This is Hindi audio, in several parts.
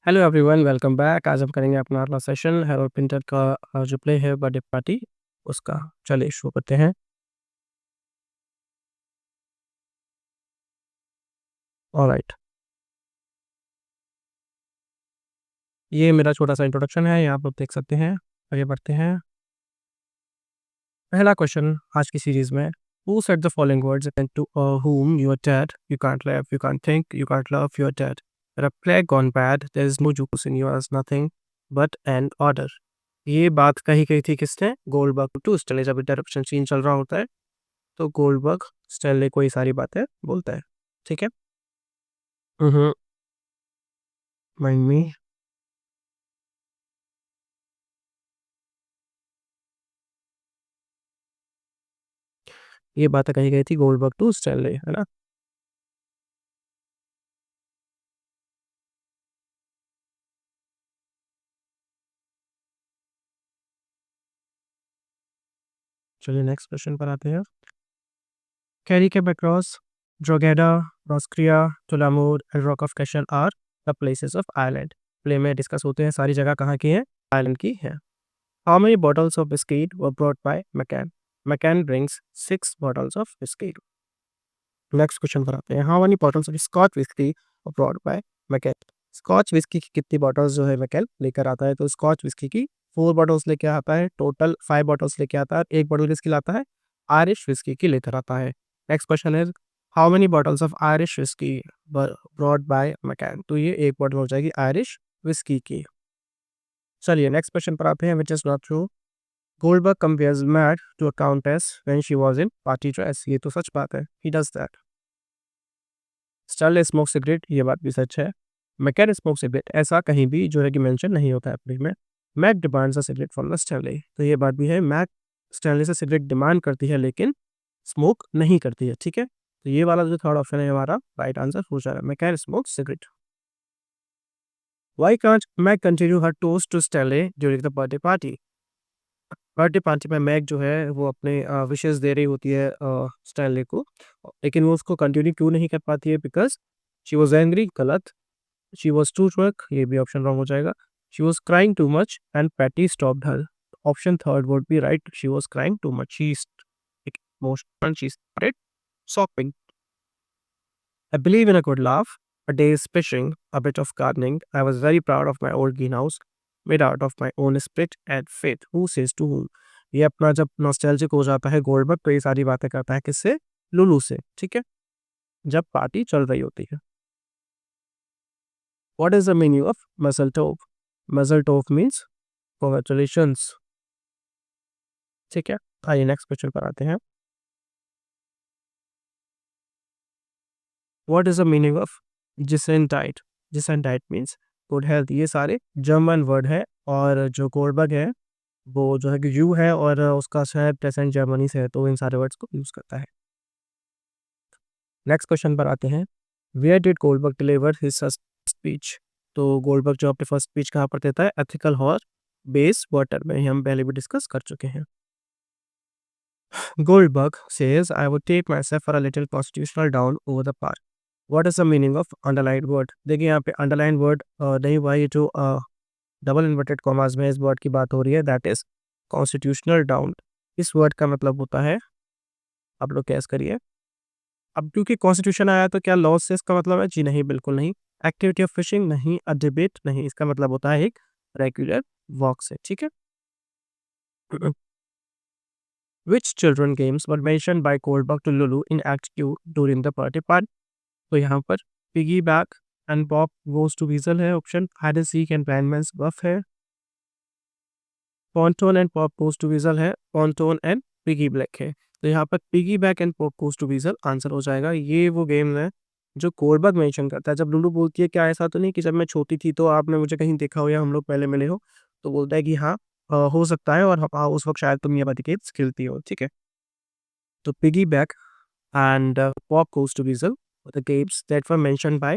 Hello everyone, welcome back. आज हम करेंगे अपना अगला सेशन हैरोल्ड पिंटर का जो प्ले है बर्थडे पार्टी उसका। चलिए शुरू करते हैं। ऑलराइट, ये मेरा छोटा सा इंट्रोडक्शन है, यहाँ आप लोग देख सकते हैं। आगे बढ़ते हैं। पहला क्वेश्चन आज की सीरीज में, who said the following words and to whom you are dead, you can't laugh, you can't think, you can't love, you are dead. There a plague gone bad, there is no juice in you as nothing but an order. ये बात कही गई थी किसने? Goldberg to Stanley. जब इंटरप्शन सीन चल रहा होता है तो गोल्डबर्ग स्टैनली को ये सारी बातें बोलता है। ठीक है। हम्म। Mind me. ये बातें कही गई थी गोल्डबर्ग टू स्टैनली, है ना। चलिए नेक्स्ट क्वेश्चन पर आते हैं। कैरी के Backross, Drogheda, Roscrea, Tullamore and Rock of Cashel are the places of Ireland. Play में डिस्कस होते हैं सारी जगह कहाँ की है? आयरलैंड की है। How many bottles of biscuit were brought by McCann? McCann brings 6 bottles of biscuit. Next question पर आते हैं। How many bottles of scotch whisky were brought by McCann? Scotch whisky की कितनी बॉटल्स जो है मैकैन लेकर आता है? तो स्कॉच विस्की की 4 बॉटल्स लेके आता है, टोटल 5 बॉटल्स लेके आता है। एक बॉटल किसकी लाता है? आयरिश विस्की की लेकर आता है। नेक्स्ट क्वेश्चन है, how many bottles of Irish whisky brought by McCann? तो ये एक बॉटल हो जाएगी आयरिश विस्की की। चलिए नेक्स्ट क्वेश्चन पर आते हैं, which is not true. Goldberg compares mad to a countess when she was in party dress. ये तो सच बात है, he does that. Stanley smoke cigarette, ये बात भी सच है। मैकैन स्मोक सिगरेट, ऐसा कहीं भी जो है कि मेंशन नहीं होता है अपने में। Meg demands a cigarette from the Stanley, तो ये बात भी है। मैक स्टैनली से सिगरेट डिमांड करती है लेकिन स्मोक नहीं करती है। ठीक है, तो ये वाला जो थर्ड ऑप्शन है हमारा राइट आंसर हो जाएगा, McCann smoke cigarette. Why can't Meg continue her toast to Stanley during the birthday party? Birthday party में मैक जो है वो अपने विशेस दे रही होती है स्टैनली को, लेकिन वो उसको कंटिन्यू क्यों नहीं कर पाती है? बिकॉज शी वॉज एंग्री, गलत। शी वॉज टू ड्रंक, ये भी ऑप्शन रॉन्ग हो जाएगा। She was crying too much and Petey stopped her. Option third would be right, she was crying too much, she emotional, she started sobbing. I believe in a good laugh, a day's fishing, a bit of gardening. I was very proud of my old greenhouse, made out of my own spirit and faith. Who says to whom? ये अपना जब नॉस्टैल्जिक हो जाता है गोल्डबर्ग तो ये सारी बातें करता है किससे? लुलू से। ठीक है, जब पार्टी चल रही होती है। What is the meaning of mazel tov? Mazel tov means congratulations. ठीक है, आइए नेक्स्ट क्वेश्चन पर आते हैं। What is the meaning of gesundheit? Gesundheit means good health. ये सारे जर्मन वर्ड है और जो गोल्डबर्ग है वो जो है कि यू है और उसका शहर प्रेजेंट जर्मनी से है, तो इन सारे वर्ड्स को यूज करता है। नेक्स्ट क्वेश्चन पर आते हैं। Where did Goldberg deliver his speech? तो गोल्डबर्ग जो अपने फर्स्ट स्पीच कहाँ पर देता है? एथिकल हॉर बेस वाटर में, हम पहले भी डिस्कस कर चुके हैं। Goldberg says, I would take myself for a little constitutional down over the park. What is the meaning of underlined word? देखिए यहाँ पे underlined word नहीं हुआ, ये जो डबल इन्वर्टेड कॉमास में इस वर्ड की बात हो रही है, दैट इज कॉन्स्टिट्यूशनल डाउन। इस वर्ड का मतलब होता है, आप लोग कैस करिए। अब क्योंकि कॉन्स्टिट्यूशन आया तो क्या लॉ से इसका मतलब है? जी नहीं, बिल्कुल नहीं। एक्टिविटी ऑफ फिशिंग नहीं, अ डिबेट नहीं, इसका मतलब होता है एक रेगुलर वॉक से। ठीक है। Which children games were mentioned by Goldberg to Lulu in Act Q during the birthday party? तो यहाँ पर piggy back and pop goes to weasel है option, hide and seek and blind man's buff है, pontoon and pop goes to weasel है, पॉन्टोन एंड पिगी ब्लैक है। तो यहाँ पर piggy back and pop goes to weasel answer हो जाएगा। ये वो गेम है जो गोल्डबर्ग मेंशन करता है। जब लुलू बोलती है क्या ऐसा तो नहीं कि जब मैं छोटी थी तो आपने मुझे कहीं देखा हो या हम लोग पहले मिले हो, तो बोलता है कि हाँ हो सकता है, और हाँ उस वक्त शायद तुम ये वाली गेम्स खेलती हो। ठीक है, तो piggy back and pop goes to weasel were the games that were mentioned by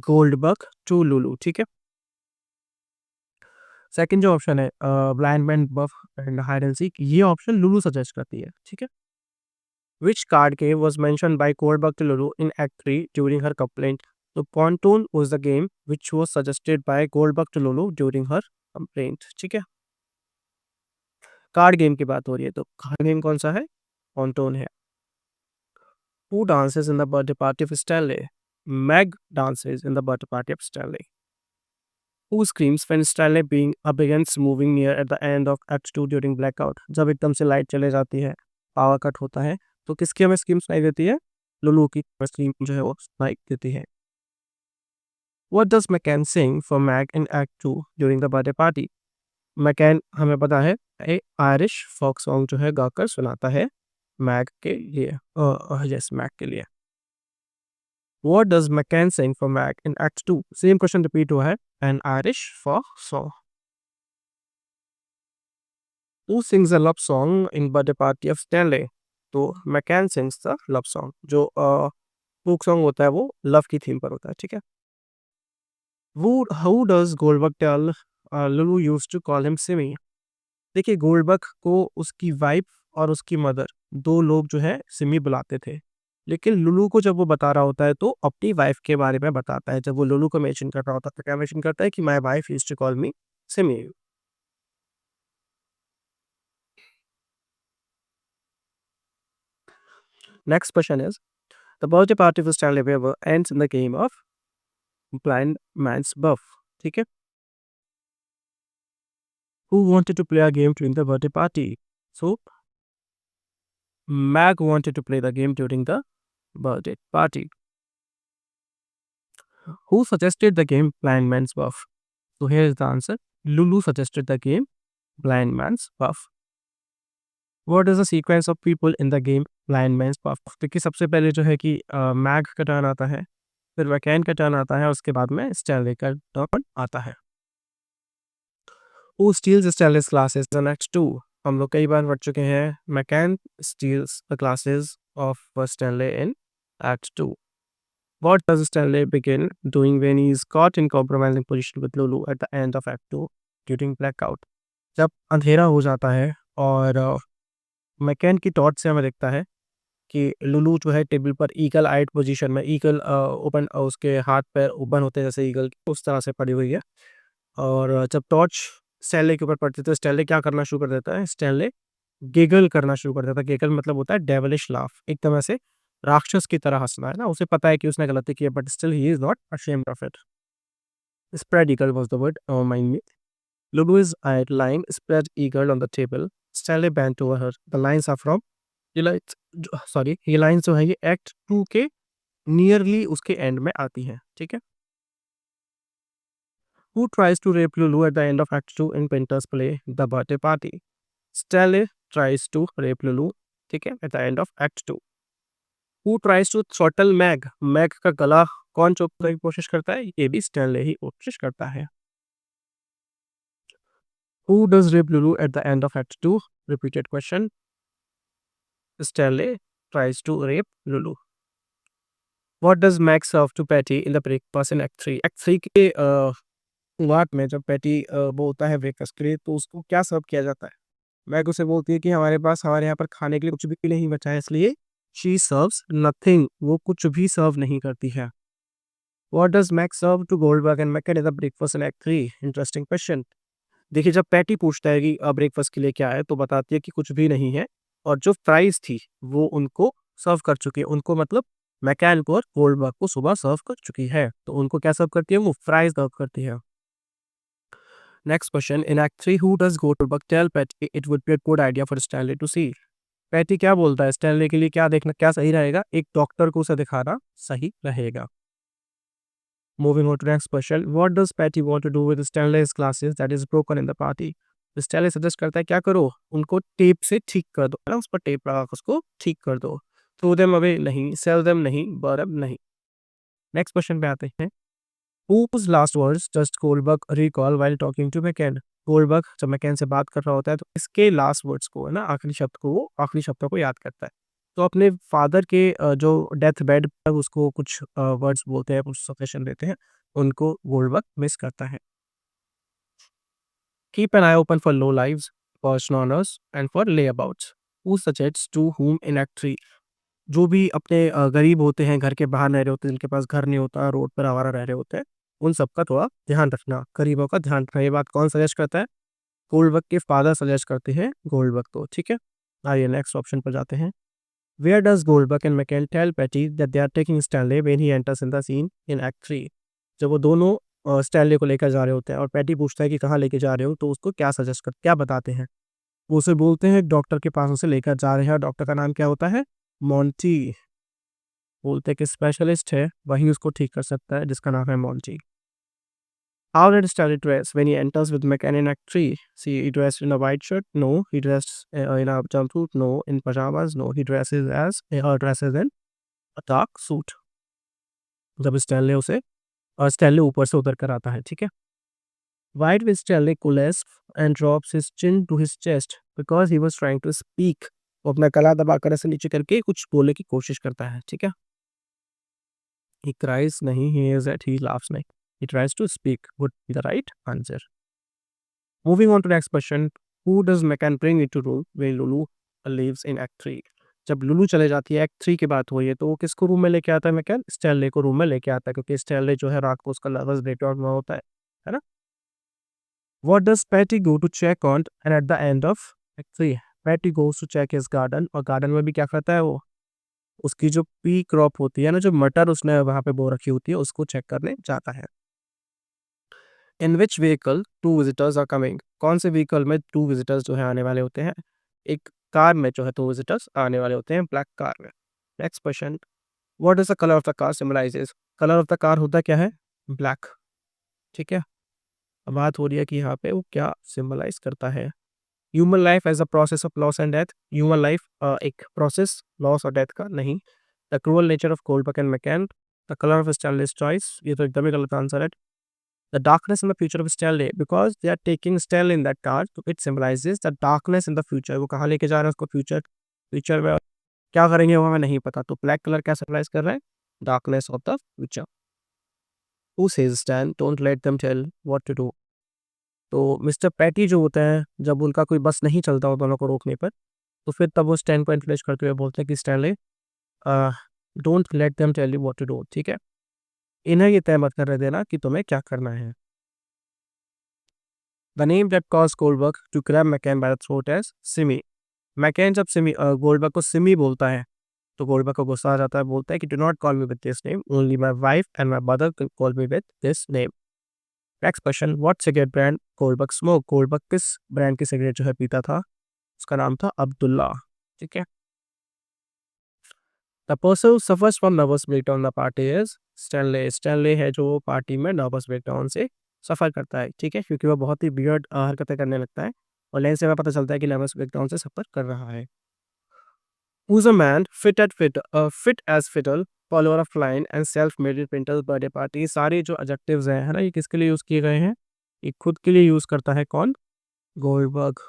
Goldberg to Lulu। ठीक है, सेकंड जो ऑप्शन है blind man buff and hide and seek, ये ऑप्शन लुलू सजेस्ट करती है। ठीक है, which card game was mentioned by Goldberg to Lulu in act 3 during her complaint? तो Pontoon was the game which was suggested by Goldberg to Lulu during her complaint. ठीक है, कार्ड गेम की बात हो रही है, तो कार्ड गेम कौन सा है? Pontoon है. Who dances in the birthday party of Stanley? Meg dances in the birthday party of Stanley. Who screams when Stanley being up against moving near at the end of Act 2 during blackout? जब एकदम से लाइट चले जाती है, पावर कट होता है, तो किसकी हमें स्क्रीम सुनाई देती है? लुलू की स्क्रीम जो है वो सुनाई देती है. What does McCann sing for Meg in Act 2 during the birthday party? McCann हमें पता है एक आयरिश फोक सॉन्ग जो है गाकर सुनाता है मैग के लिए. यस, मैग के लिए. What does McCann sing for Meg in Act 2? Same question repeat हुआ है. An Irish folk song. Who sings a love song in birthday party of Stanley? तो McCann sings the love song. जो folk song होता है वो love की थीम पर होता है. ठीक है. Who does Goldberg tell Lulu used to call him Simi? देखिए, गोल्डबर्ग को उसकी वाइफ और उसकी मदर दो लोग जो है सिमी बुलाते थे, लेकिन लुलू को जब वो बता रहा होता है तो अपनी वाइफ के बारे में बताता है. जब वो लुलू को मेंशन कर रहा होता है तो क्या मेंशन करता है कि my wife used to call me Simey. Next question is the birthday party of Stanley Webber ends in the game of blind man's buff. ठीक है, who wanted to play a game during the birthday party? So Meg wanted to play the game during the birthday party. Who suggested the game Blind Man's Buff? So here is the answer. Lulu suggested the game Blind Man's Buff. What is the sequence of people in the game Blind Man's Buff? क्योंकि सबसे पहले जो है कि मैग का टर्न आता है, फिर वैकेन का टर्न आता है, उसके बाद में स्टैनली का टर्न आता है. Who steals Stanley's glasses in Act 2? हम लोग कई बार पढ़ चुके हैं. McCann steals the glasses of Stanley in Act 2. What does Stanley begin doing when he is caught in compromising position with Lulu at the end of Act 2 during blackout? जब अंधेरा हो जाता है और मैकेन की टॉर्च से हमें दिखता है कि लुलू जो है टेबल पर ईगल आइड पोजीशन में, ईगल ओपन, उसके हाथ पैर ओपन होते हैं जैसे ईगल, उस तरह से पड़ी हुई है. और जब टॉर्च स्टैनले के ऊपर पड़ती है तो स्टैनले क्या करना शुरू कर देता है? स्टैनले गिगल करना शुरू कर देता है. गिगल मतलब होता है डेविलिश लाफ, एकदम ऐसे राक्षस की तरह हंसना, है ना. उसे पता है कि उसने गलती की है, but still he is not ashamed of it. Spread eagle was the word. Mind me. Lulu is lying spread eagle on the table. Stanley bent over her. The lines are from ये lines, सॉरी, ये लाइन्स जो है ये एक्ट 2 के नियरली उसके एंड में आती है. ठीक है. Who tries to rape Lulu at the end of Act 2 in Pinter's play The Birthday Party? Stanley tries to rape Lulu, ठीक है, at the end of Act 2. Who tries to throttle Meg? Meg का गला कौन चौंकने की कोशिश करता है? ये भी स्टैनले ही कोशिश करता है. Who does rape Lulu at the end of Act 2? Repeated question. Stanley tries to rape Lulu. What does Meg serve to Patty in the breakfast in Act 3? Act 3 के शुरुआत में जब पैटी वो होता है ब्रेकफास्ट के लिए, तो उसको क्या सर्व किया जाता है? मैग उसे बोलती है कि हमारे पास हमारे यहाँ पर खाने के लिए कुछ भी नहीं बचा है, इसलिए शी सर्व्स नथिंग. वो कुछ भी सर्व नहीं करती है. What does Max serve to Goldberg and McCann in the breakfast in Act 3? Interesting question. देखिए, जब पैटी पूछता है कि ब्रेकफास्ट के लिए क्या है, तो बताती है कि कुछ भी नहीं है, और जो फ्राइज थी वो उनको सर्व कर चुकी है. उनको मतलब मैकैन को और गोल्डबर्ग को सुबह सर्व कर चुकी है, तो उनको क्या सर्व करती है? वो फ्राइज सर्व करती है. Next question. In Act 3, who does Goldberg tell Patty it would be a good idea for Stanley to see? Petey क्या बोलता है? स्टैनले के लिए क्या देखना, क्या सही रहेगा? एक डॉक्टर को उसे दिखाना सही रहेगा. Moving on to next question. What does Patty want to do with Stanley's glasses that is broken in the party? Stanley suggest करता है क्या करो? उनको टेप से ठीक कर दो, है ना, उस पर टेप लगा कर उसको ठीक कर दो. थ्रो देम अवे नहीं, सेल देम नहीं, बर्न नहीं. नेक्स्ट क्वेश्चन पे आते हैं. Whose last words does Goldberg recall while talking to McCann? Goldberg जब मैकेन से बात कर रहा होता है तो इसके लास्ट वर्ड्स को, है ना, आखिरी शब्द को, वो आखिरी शब्दों को याद करता है. तो अपने फादर के जो डेथ बेड पर उसको कुछ वर्ड्स बोलते हैं, कुछ सजेशन देते हैं, उनको गोल्डबर्ग मिस करता है. Keep an eye open for low lives, for snorers and for layabouts. Who suggests to whom in Act 3? जो भी अपने गरीब होते हैं, घर के बाहर रह रहे होते हैं, जिनके पास घर नहीं होता, रोड पर आवारा रह रहे होते हैं, उन सबका थोड़ा ध्यान रखना, गरीबों का ध्यान रखना। ये बात कौन सजेस्ट करता है? गोल्डबर्ग के फादर सजेस्ट करते हैं गोल्डबर्ग को, ठीक है। आइए नेक्स्ट ऑप्शन पर जाते हैं। Where does Goldberg and McCann tell Petey that they are taking Stanley when he enters in the scene in act 3? जब वो दोनों स्टैनले को लेकर जा रहे होते हैं और पैटी पूछता है कि कहाँ लेके जा रहे हो, तो उसको क्या बताते हैं? वो उसे बोलते हैं डॉक्टर के पास उसे लेकर जा रहे हैं, डॉक्टर का नाम क्या होता है? मोंटी। बोलते हैं कि स्पेशलिस्ट है, वही उसको ठीक कर सकता है, जिसका नाम है Monty. How did Stanley dress when he enters with McCann in Act 3? See, he dressed in a white shirt? No. He dressed in a jumpsuit? No. In pajamas? No. He dresses in a dark suit. जब स्टैनले ऊपर से उतर कर आता है, ठीक है। Why did Stanley collapse and drops his chin to his chest? Because he was trying to speak. वो अपना गला दबाकर ऐसे नीचे करके कुछ बोलने की कोशिश करता है, ठीक है। He cries नहीं, he is at, he laughs नहीं. He tries to speak would be the right answer. Moving on to the next question. Who does McCann bring into room when Lulu leaves in Act 3? जब लुलू चले जाती है, एक्ट 3 की बात हुई है, तो वो किसको रूम में लेके आता है मैककेन? स्टैनले को रूम में लेके आता है, क्योंकि स्टैनले जो है रात को उसका लवर्स ब्रेकआउट हुआ होता है ना? What does Patty go to check on and at the end of Act 3? Patty goes to check his garden, और गार्डन में भी क्या करता है वो? उसकी जो पी क्रॉप होती है ना, जो मटर उसने वहाँ पे बो रखी होती है, उसको चेक करने जाता है। इन विच व्हीकल 2 विजिटर्स आर कमिंग? कौन से व्हीकल में 2 विजिटर्स जो है आने वाले होते हैं? एक कार में जो है 2 विजिटर्स आने वाले होते हैं, ब्लैक कार में। Next question. What does the colour of the car symbolizes? Colour of the car होता क्या है? ब्लैक, ठीक है। अब बात हो रही है कि यहाँ पे वो क्या सिंबलाइज करता है। Human life as a process of loss and death? Human life एक प्रोसेस, लॉस और डेथ का नहीं। The cruel nature of Goldberg and McCann? The colour of Stanley's choice? ये तो एकदम ही गलत आंसर है। The darkness in the future of Stanley, because they are taking Stanley in that car, तो it symbolizes the darkness in the future. वो कहाँ लेके जा रहे हैं उसको? फ्यूचर में। क्या करेंगे वो हमें नहीं पता, तो ब्लैक कलर क्या सिंबलाइज कर रहा है? Darkness of the future. Who says Stan, don't let them tell what to do? तो मिस्टर पैटी जो होता है, जब उनका कोई बस नहीं चलता होता दोनों को रोकने पर, तो फिर तब वो स्टैन को इन्फ्लुएंस करते हुए बोलते हैं कि Stanley, don't let them tell you what to do, ठीक है। इन्हें ये तय मत कर देना कि तुम्हें क्या करना है। The name that caused Goldberg to grab McCann by the throat is Simi. McCann जब गोल्डबर्ग को सिमी बोलता है, तो गोल्डबर्ग को गुस्सा आ जाता है, बोलता है कि do not call me with this name, only my wife and my mother can call me with this name. Next question. What cigarette brand Goldberg smoke? Goldberg किस ब्रांड की सिगरेट जो है पीता था? उसका नाम था अब्दुल्ला, ठीक है। The person who suffers from nervous breakdown the party is Stanley. Stanley है जो पार्टी में नर्वस ब्रेकडाउन से सफ़र करता है, ठीक है, क्योंकि वो बहुत ही वियर्ड हरकतें करने लगता है, और लेंस से हमें पता चलता है कि नर्वस ब्रेकडाउन से सफ़र कर रहा है। Who's a man fit as fiddle, follower of line and self-made printer's birthday party? सारे जो एडजेक्टिव्स हैं, है ना, ये किसके लिए यूज़ किए गए हैं? ये खुद के लिए यूज़ करता है कौन? गोल्डबर्ग,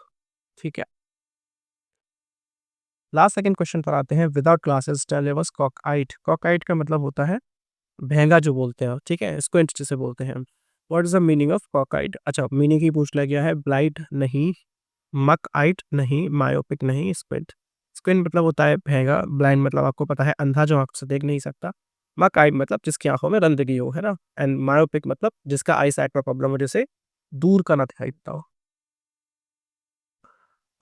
ठीक है। लास्ट सेकंड क्वेश्चन पर आते हैं। Without glasses Stanley was cockeyed. Cockeyed का मतलब होता है भेंगा जो बोलते हैं, ठीक है, स्क्विंट जिसे बोलते हैं। What is the meaning of cockeyed? अच्छा, मीनिंग ही पूछ लिया गया है। ब्लाइंड नहीं, मक-आइड नहीं, मायोपिक नहीं, स्क्विंट। स्क्विंट मतलब होता है भेंगा, ब्लाइंड मतलब आपको पता है अंधा जो आँख से देख नहीं सकता। मक-आइड मतलब जिसकी आँखों में गंदगी हो, है ना? एंड मायोपिक मतलब जिसका आई साइट का प्रॉब्लम हो, जिसे दूर का ना दिखाई देता हो।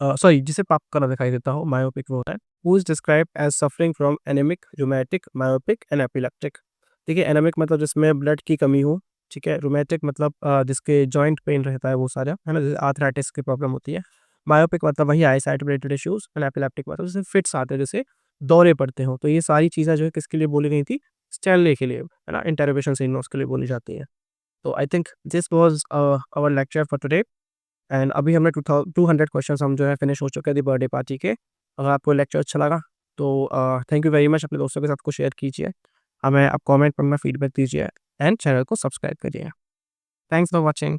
सॉरी, जिसे पाप का ना दिखाई देता हो, मायोपिक वो होता है। Who is described as suffering from anaemic, rheumatic, myopic and epileptic. देखिए, एनीमिक मतलब जिसमें ब्लड की कमी हो, ठीक है। रूमैटिक मतलब जिसके जॉइंट पेन रहता है वो सारा, है ना? जैसे आर्थराइटिस की प्रॉब्लम होती है। मायोपिक मतलब वही eye sight related issues, and epileptic मतलब जैसे फिट्स आते हैं, जैसे दौरे पड़ते हों। तो ये सारी चीज़ें जो है किसके लिए बोली गई थी? स्टैनले के लिए, है ना? इंटरोगेशन सिग्नल्स के लिए बोली जाती है। तो I think this was our lecture for today. And अभी हमने 200 क्वेश्चंस हम जो है फिनिश हो चुके हैं दी बर्थडे पार्टी के। अगर आपको लेक्चर अच्छा लगा तो थैंक यू वेरी मच। अपने दोस्तों के साथ को शेयर कीजिए, हमें आप कमेंट पर अपना फीडबैक दीजिए, एंड चैनल को सब्सक्राइब करिए। Thanks for watching.